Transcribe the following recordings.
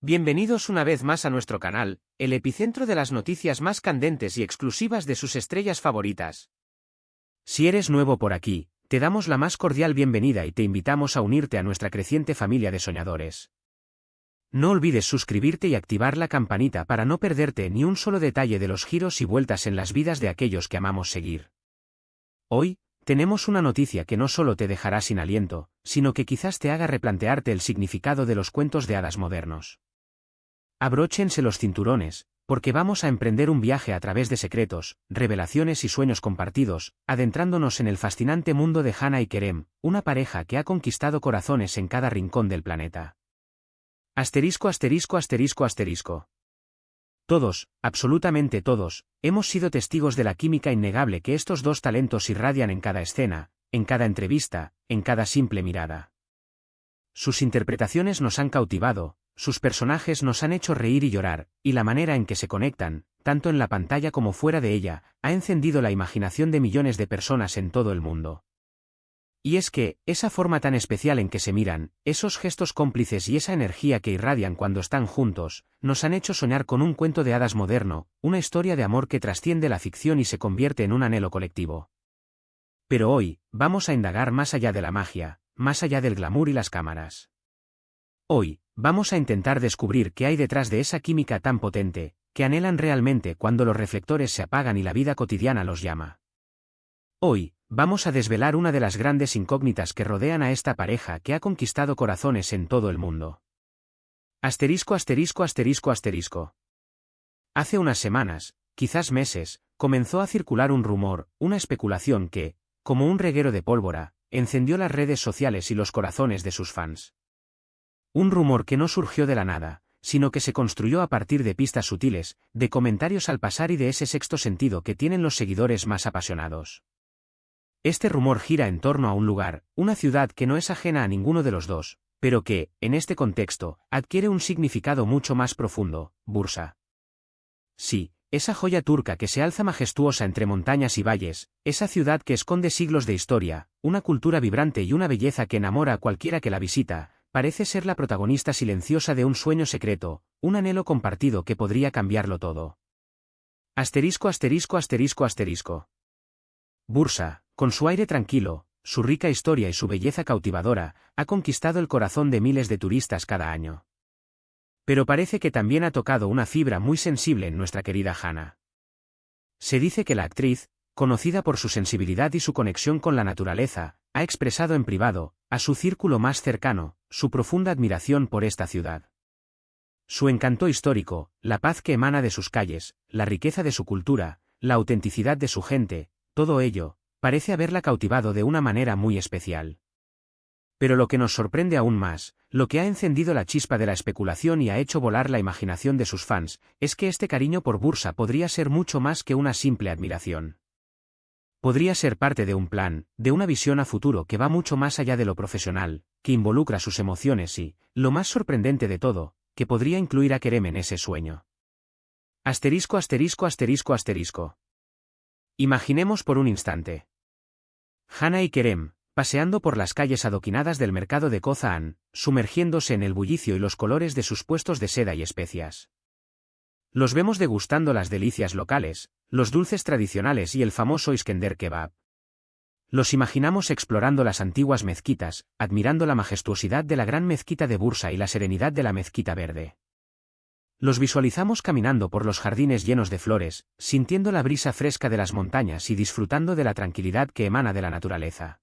Bienvenidos una vez más a nuestro canal, el epicentro de las noticias más candentes y exclusivas de sus estrellas favoritas. Si eres nuevo por aquí, te damos la más cordial bienvenida y te invitamos a unirte a nuestra creciente familia de soñadores. No olvides suscribirte y activar la campanita para no perderte ni un solo detalle de los giros y vueltas en las vidas de aquellos que amamos seguir. Hoy, tenemos una noticia que no solo te dejará sin aliento, sino que quizás te haga replantearte el significado de los cuentos de hadas modernos. Abróchense los cinturones, porque vamos a emprender un viaje a través de secretos, revelaciones y sueños compartidos, adentrándonos en el fascinante mundo de Hannah y Kerem, una pareja que ha conquistado corazones en cada rincón del planeta. Asterisco, asterisco, asterisco, asterisco. Todos, absolutamente todos, hemos sido testigos de la química innegable que estos dos talentos irradian en cada escena, en cada entrevista, en cada simple mirada. Sus interpretaciones nos han cautivado, sus personajes nos han hecho reír y llorar, y la manera en que se conectan, tanto en la pantalla como fuera de ella, ha encendido la imaginación de millones de personas en todo el mundo. Y es que, esa forma tan especial en que se miran, esos gestos cómplices y esa energía que irradian cuando están juntos, nos han hecho soñar con un cuento de hadas moderno, una historia de amor que trasciende la ficción y se convierte en un anhelo colectivo. Pero hoy, vamos a indagar más allá de la magia, más allá del glamour y las cámaras. Hoy, vamos a intentar descubrir qué hay detrás de esa química tan potente, que anhelan realmente cuando los reflectores se apagan y la vida cotidiana los llama. Hoy, vamos a desvelar una de las grandes incógnitas que rodean a esta pareja que ha conquistado corazones en todo el mundo. Asterisco, asterisco, asterisco, asterisco. Hace unas semanas, quizás meses, comenzó a circular un rumor, una especulación que, como un reguero de pólvora, encendió las redes sociales y los corazones de sus fans. Un rumor que no surgió de la nada, sino que se construyó a partir de pistas sutiles, de comentarios al pasar y de ese sexto sentido que tienen los seguidores más apasionados. Este rumor gira en torno a un lugar, una ciudad que no es ajena a ninguno de los dos, pero que, en este contexto, adquiere un significado mucho más profundo: Bursa. Sí, esa joya turca que se alza majestuosa entre montañas y valles, esa ciudad que esconde siglos de historia, una cultura vibrante y una belleza que enamora a cualquiera que la visita, parece ser la protagonista silenciosa de un sueño secreto, un anhelo compartido que podría cambiarlo todo. Asterisco, asterisco, asterisco, asterisco. Bursa, con su aire tranquilo, su rica historia y su belleza cautivadora, ha conquistado el corazón de miles de turistas cada año. Pero parece que también ha tocado una fibra muy sensible en nuestra querida Hannah. Se dice que la actriz, conocida por su sensibilidad y su conexión con la naturaleza, ha expresado en privado, a su círculo más cercano, su profunda admiración por esta ciudad. Su encanto histórico, la paz que emana de sus calles, la riqueza de su cultura, la autenticidad de su gente, todo ello, parece haberla cautivado de una manera muy especial. Pero lo que nos sorprende aún más, lo que ha encendido la chispa de la especulación y ha hecho volar la imaginación de sus fans, es que este cariño por Bursa podría ser mucho más que una simple admiración. Podría ser parte de un plan, de una visión a futuro que va mucho más allá de lo profesional, que involucra sus emociones y, lo más sorprendente de todo, que podría incluir a Kerem en ese sueño. Asterisco, asterisco, asterisco, asterisco. Imaginemos por un instante. Hannah y Kerem, paseando por las calles adoquinadas del mercado de Kozaan, sumergiéndose en el bullicio y los colores de sus puestos de seda y especias. Los vemos degustando las delicias locales, los dulces tradicionales y el famoso Iskender Kebab. Los imaginamos explorando las antiguas mezquitas, admirando la majestuosidad de la gran mezquita de Bursa y la serenidad de la mezquita verde. Los visualizamos caminando por los jardines llenos de flores, sintiendo la brisa fresca de las montañas y disfrutando de la tranquilidad que emana de la naturaleza.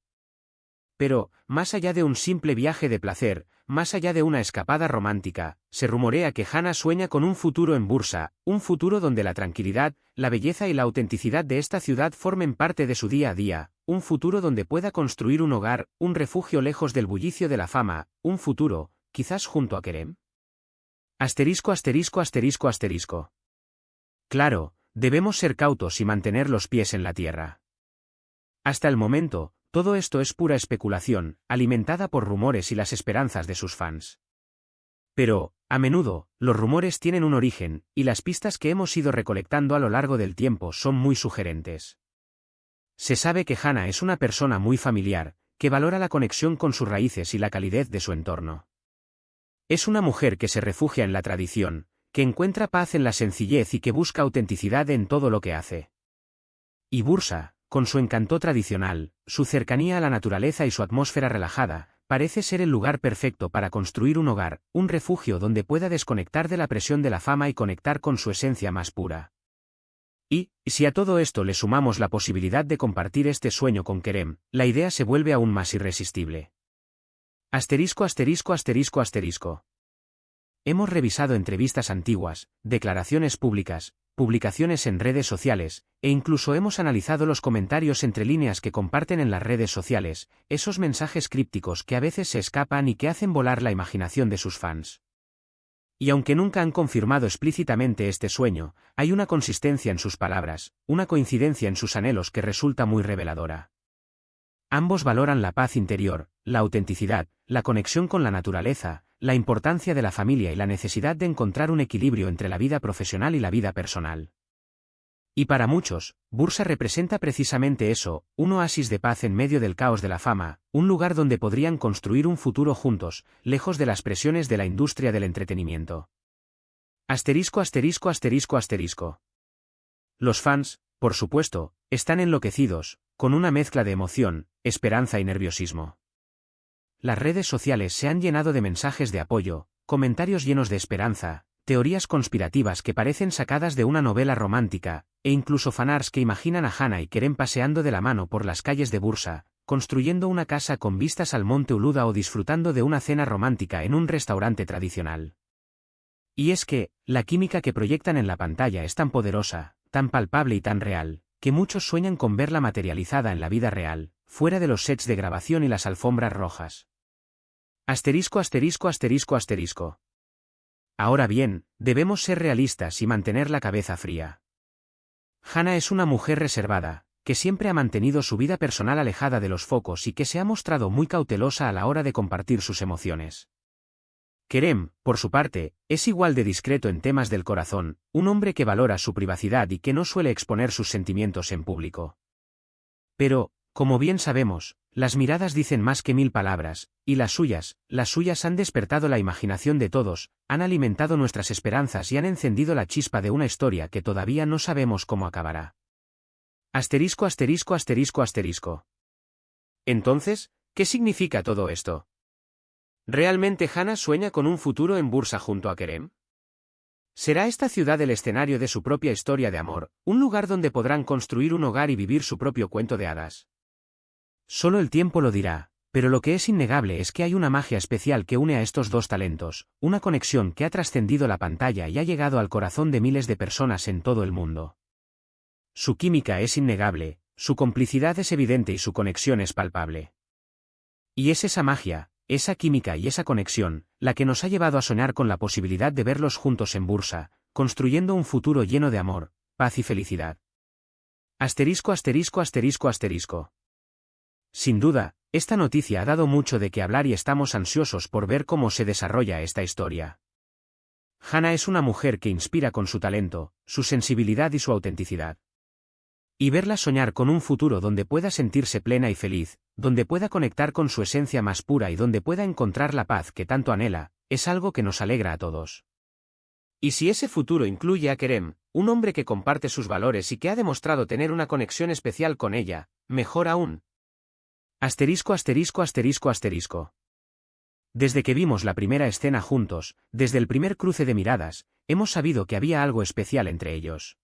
Pero, más allá de un simple viaje de placer, más allá de una escapada romántica, se rumorea que Hannah sueña con un futuro en Bursa, un futuro donde la tranquilidad, la belleza y la autenticidad de esta ciudad formen parte de su día a día, un futuro donde pueda construir un hogar, un refugio lejos del bullicio de la fama, un futuro, quizás junto a Kerem. Asterisco, asterisco, asterisco, asterisco. Claro, debemos ser cautos y mantener los pies en la tierra. Hasta el momento, todo esto es pura especulación, alimentada por rumores y las esperanzas de sus fans. Pero, a menudo, los rumores tienen un origen, y las pistas que hemos ido recolectando a lo largo del tiempo son muy sugerentes. Se sabe que Hannah es una persona muy familiar, que valora la conexión con sus raíces y la calidez de su entorno. Es una mujer que se refugia en la tradición, que encuentra paz en la sencillez y que busca autenticidad en todo lo que hace. Y Bursa, con su encanto tradicional, su cercanía a la naturaleza y su atmósfera relajada, parece ser el lugar perfecto para construir un hogar, un refugio donde pueda desconectar de la presión de la fama y conectar con su esencia más pura. Y, si a todo esto le sumamos la posibilidad de compartir este sueño con Kerem, la idea se vuelve aún más irresistible. Asterisco asterisco asterisco asterisco. Hemos revisado entrevistas antiguas, declaraciones públicas, publicaciones en redes sociales, e incluso hemos analizado los comentarios entre líneas que comparten en las redes sociales, esos mensajes crípticos que a veces se escapan y que hacen volar la imaginación de sus fans. Y aunque nunca han confirmado explícitamente este sueño, hay una consistencia en sus palabras, una coincidencia en sus anhelos que resulta muy reveladora. Ambos valoran la paz interior, la autenticidad, la conexión con la naturaleza, la importancia de la familia y la necesidad de encontrar un equilibrio entre la vida profesional y la vida personal. Y para muchos, Bursa representa precisamente eso, un oasis de paz en medio del caos de la fama, un lugar donde podrían construir un futuro juntos, lejos de las presiones de la industria del entretenimiento. Asterisco asterisco asterisco asterisco. Los fans, por supuesto, están enloquecidos, con una mezcla de emoción, esperanza y nerviosismo. Las redes sociales se han llenado de mensajes de apoyo, comentarios llenos de esperanza, teorías conspirativas que parecen sacadas de una novela romántica, e incluso fanarts que imaginan a Hana y Kerem paseando de la mano por las calles de Bursa, construyendo una casa con vistas al monte Uluda o disfrutando de una cena romántica en un restaurante tradicional. Y es que, la química que proyectan en la pantalla es tan poderosa, tan palpable y tan real, que muchos sueñan con verla materializada en la vida real, fuera de los sets de grabación y las alfombras rojas. Asterisco asterisco asterisco asterisco. Ahora bien, debemos ser realistas y mantener la cabeza fría. Hana es una mujer reservada, que siempre ha mantenido su vida personal alejada de los focos y que se ha mostrado muy cautelosa a la hora de compartir sus emociones. Kerem, por su parte, es igual de discreto en temas del corazón, un hombre que valora su privacidad y que no suele exponer sus sentimientos en público. Pero, como bien sabemos, las miradas dicen más que 1000 palabras, y las suyas han despertado la imaginación de todos, han alimentado nuestras esperanzas y han encendido la chispa de una historia que todavía no sabemos cómo acabará. Asterisco asterisco asterisco asterisco. Entonces, ¿qué significa todo esto? ¿Realmente Hana sueña con un futuro en Bursa junto a Kerem? ¿Será esta ciudad el escenario de su propia historia de amor, un lugar donde podrán construir un hogar y vivir su propio cuento de hadas? Solo el tiempo lo dirá, pero lo que es innegable es que hay una magia especial que une a estos dos talentos, una conexión que ha trascendido la pantalla y ha llegado al corazón de miles de personas en todo el mundo. Su química es innegable, su complicidad es evidente y su conexión es palpable. Y es esa magia, esa química y esa conexión, la que nos ha llevado a soñar con la posibilidad de verlos juntos en Bursa, construyendo un futuro lleno de amor, paz y felicidad. Asterisco asterisco asterisco asterisco. Sin duda, esta noticia ha dado mucho de qué hablar y estamos ansiosos por ver cómo se desarrolla esta historia. Hana es una mujer que inspira con su talento, su sensibilidad y su autenticidad. Y verla soñar con un futuro donde pueda sentirse plena y feliz, donde pueda conectar con su esencia más pura y donde pueda encontrar la paz que tanto anhela, es algo que nos alegra a todos. Y si ese futuro incluye a Kerem, un hombre que comparte sus valores y que ha demostrado tener una conexión especial con ella, mejor aún. Asterisco asterisco asterisco asterisco. Desde que vimos la primera escena juntos, desde el primer cruce de miradas, hemos sabido que había algo especial entre ellos.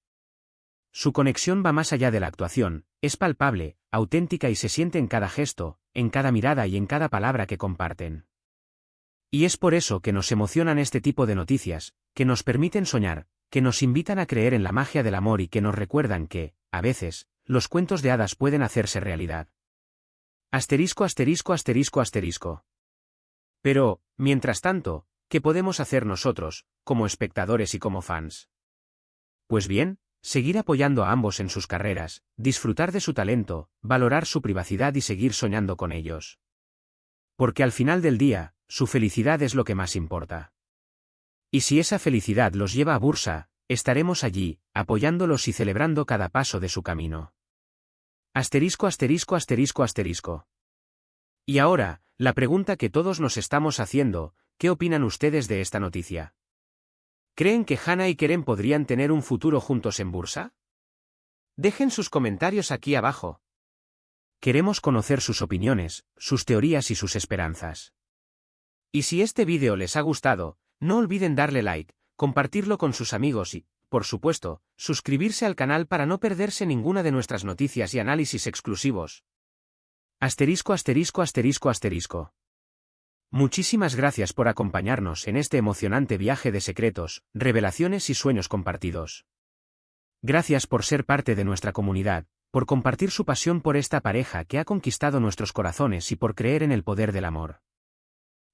Su conexión va más allá de la actuación, es palpable, auténtica y se siente en cada gesto, en cada mirada y en cada palabra que comparten. Y es por eso que nos emocionan este tipo de noticias, que nos permiten soñar, que nos invitan a creer en la magia del amor y que nos recuerdan que, a veces, los cuentos de hadas pueden hacerse realidad. Asterisco asterisco asterisco asterisco. Pero, mientras tanto, ¿qué podemos hacer nosotros, como espectadores y como fans? Pues bien, seguir apoyando a ambos en sus carreras, disfrutar de su talento, valorar su privacidad y seguir soñando con ellos. Porque al final del día, su felicidad es lo que más importa. Y si esa felicidad los lleva a Bursa, estaremos allí, apoyándolos y celebrando cada paso de su camino. Asterisco asterisco asterisco asterisco. Y ahora, la pregunta que todos nos estamos haciendo, ¿qué opinan ustedes de esta noticia? ¿Creen que Hannah y Kerem podrían tener un futuro juntos en bursa? Dejen sus comentarios aquí abajo. Queremos conocer sus opiniones, sus teorías y sus esperanzas. Y si este vídeo les ha gustado, no olviden darle like, compartirlo con sus amigos y, por supuesto, suscribirse al canal para no perderse ninguna de nuestras noticias y análisis exclusivos. Asterisco asterisco asterisco asterisco. Muchísimas gracias por acompañarnos en este emocionante viaje de secretos, revelaciones y sueños compartidos. Gracias por ser parte de nuestra comunidad, por compartir su pasión por esta pareja que ha conquistado nuestros corazones y por creer en el poder del amor.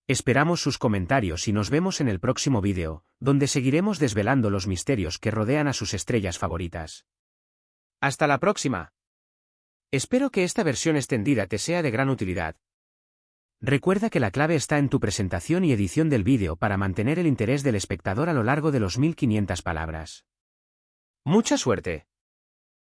Esperamos sus comentarios y nos vemos en el próximo vídeo, donde seguiremos desvelando los misterios que rodean a sus estrellas favoritas. ¡Hasta la próxima! Espero que esta versión extendida te sea de gran utilidad. Recuerda que la clave está en tu presentación y edición del vídeo para mantener el interés del espectador a lo largo de los 1500 palabras. ¡Mucha suerte!